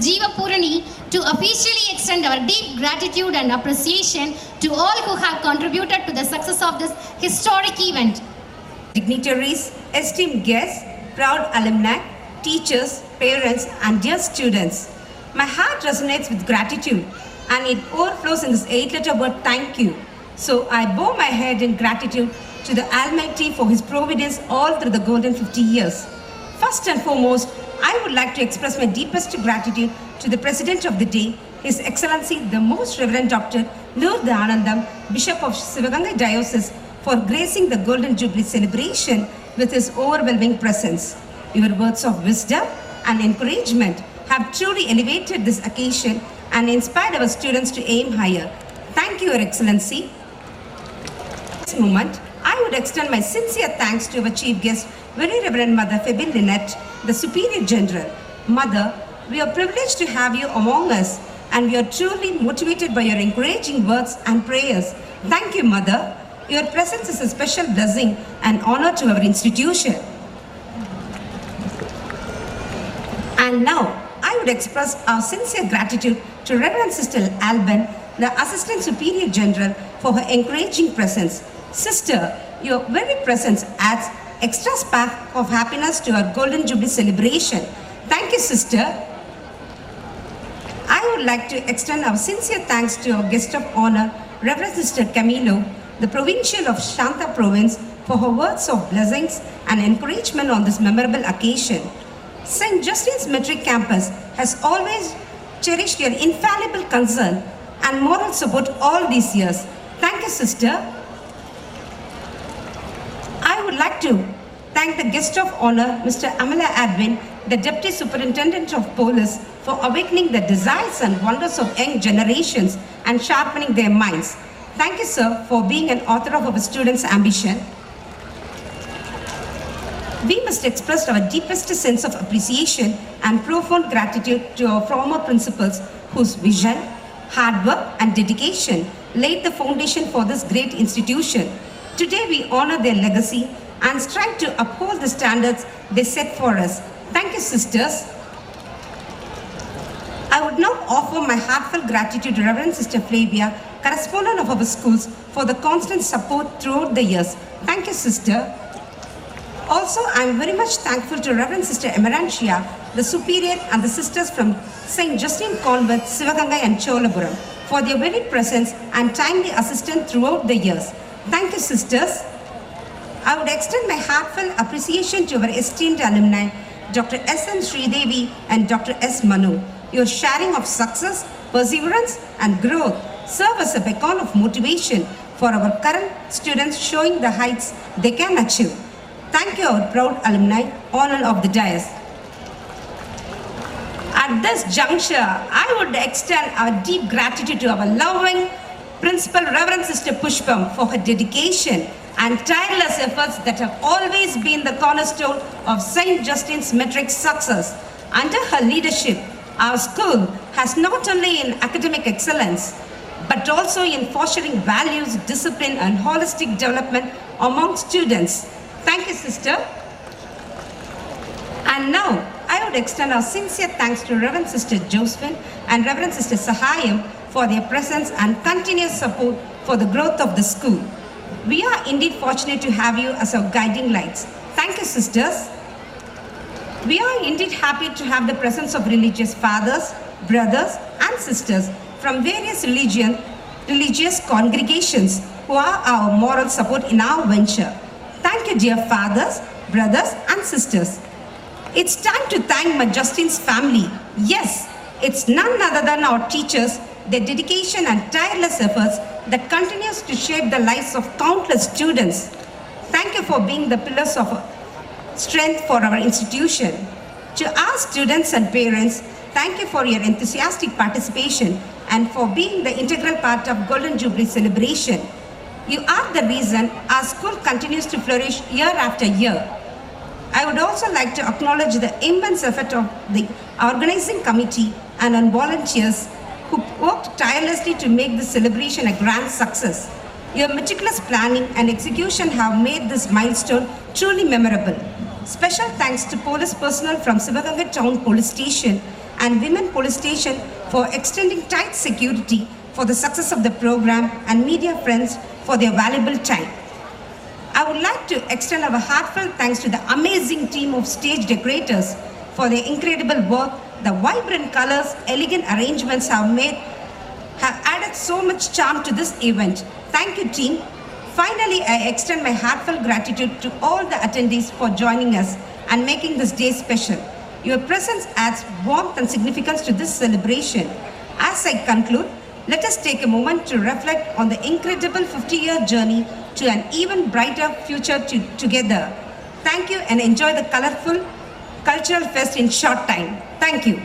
Jeeva Purani to officially extend our deep gratitude and appreciation to all who have contributed to the success of this historic event. Dignitaries, esteemed guests, proud alumni, teachers, parents, and dear students. My heart resonates with gratitude and it overflows in this 8-letter word thank you. So I bow my head in gratitude to the Almighty for His providence all through the golden 50 years. First and foremost, I would like to express my deepest gratitude to the President of the day, His Excellency the Most Reverend Dr. Lourdes Anandam, Bishop of Sivaganga Diocese, for gracing the Golden Jubilee celebration with his overwhelming presence. Your words of wisdom and encouragement have truly elevated this occasion and inspired our students to aim higher. Thank you, Your Excellency. At this moment, I would extend my sincere thanks to our chief guest, Very Reverend Mother Febin Lynette, the Superior General. Mother, we are privileged to have you among us and we are truly motivated by your encouraging words and prayers. Thank you, Mother. Your presence is a special blessing and honor to our institution. And now, I would express our sincere gratitude to Reverend Sister Alban, the Assistant Superior General, for her encouraging presence. Sister, your very presence adds extra spark of happiness to our Golden Jubilee celebration. Thank you, Sister. I would like to extend our sincere thanks to our guest of honor, Reverend Sister Camilo, the Provincial of Shanta Province, for her words of blessings and encouragement on this memorable occasion. St. Justine's Metric Campus has always cherished your infallible concern and moral support all these years. Thank you, Sister. I would like to thank the guest of honor, Mr. Amala Adwin, the Deputy Superintendent of Police, for awakening the desires and wonders of young generations and sharpening their minds. Thank you, sir, for being an author of our students' ambition. We must express our deepest sense of appreciation and profound gratitude to our former principals whose vision, hard work, and dedication laid the foundation for this great institution. Today we honor their legacy and strive to uphold the standards they set for us. Thank you, sisters. I would now offer my heartfelt gratitude to Reverend Sister Flavia, correspondent of our schools, for the constant support throughout the years. Thank you, sister. Also, I am very much thankful to Reverend Sister Emerantia, the Superior, and the sisters from St. Justine Convent, Sivaganga and Cholapuram, for their very presence and timely assistance throughout the years. Thank you, sisters. I would extend my heartfelt appreciation to our esteemed alumni, Dr. S.N. Sridevi and Dr. S. Manu. Your sharing of success, perseverance, and growth serve as a beacon of motivation for our current students, showing the heights they can achieve. Thank you, our proud alumni, honor of the dais. At this juncture, I would extend our deep gratitude to our loving Principal Reverend Sister Pushpam for her dedication and tireless efforts that have always been the cornerstone of St. Justine's Metric success. Under her leadership, our school has not only in academic excellence, but also in fostering values, discipline, and holistic development among students. Thank you, sister. And now, I would extend our sincere thanks to Reverend Sister Josephine and Reverend Sister Sahayam for their presence and continuous support for the growth of the school. We are indeed fortunate to have you as our guiding lights. Thank you, sisters. We are indeed happy to have the presence of religious fathers, brothers, and sisters from various religious congregations who are our moral support in our venture. Thank you, dear fathers, brothers, and sisters. It's time to thank my Justine's family. Yes, it's none other than our teachers, their dedication and tireless efforts that continues to shape the lives of countless students. Thank you for being the pillars of strength for our institution. To our students and parents, thank you for your enthusiastic participation and for being the integral part of Golden Jubilee celebration. You are the reason our school continues to flourish year after year. I would also like to acknowledge the immense effort of the organizing committee and on volunteers who worked tirelessly to make this celebration a grand success. Your meticulous planning and execution have made this milestone truly memorable. Special thanks to police personnel from Sivaganga Town Police Station and Women Police Station for extending tight security for the success of the program, and media friends for their valuable time. I would like to extend our heartfelt thanks to the amazing team of stage decorators for their incredible work. The vibrant colors, elegant arrangements have added so much charm to this event. Thank you, team. Finally, I extend my heartfelt gratitude to all the attendees for joining us and making this day special. Your presence adds warmth and significance to this celebration. As I conclude, let us take a moment to reflect on the incredible 50-year journey to an even brighter future together. Thank you and enjoy the colorful cultural fest in short time. Thank you.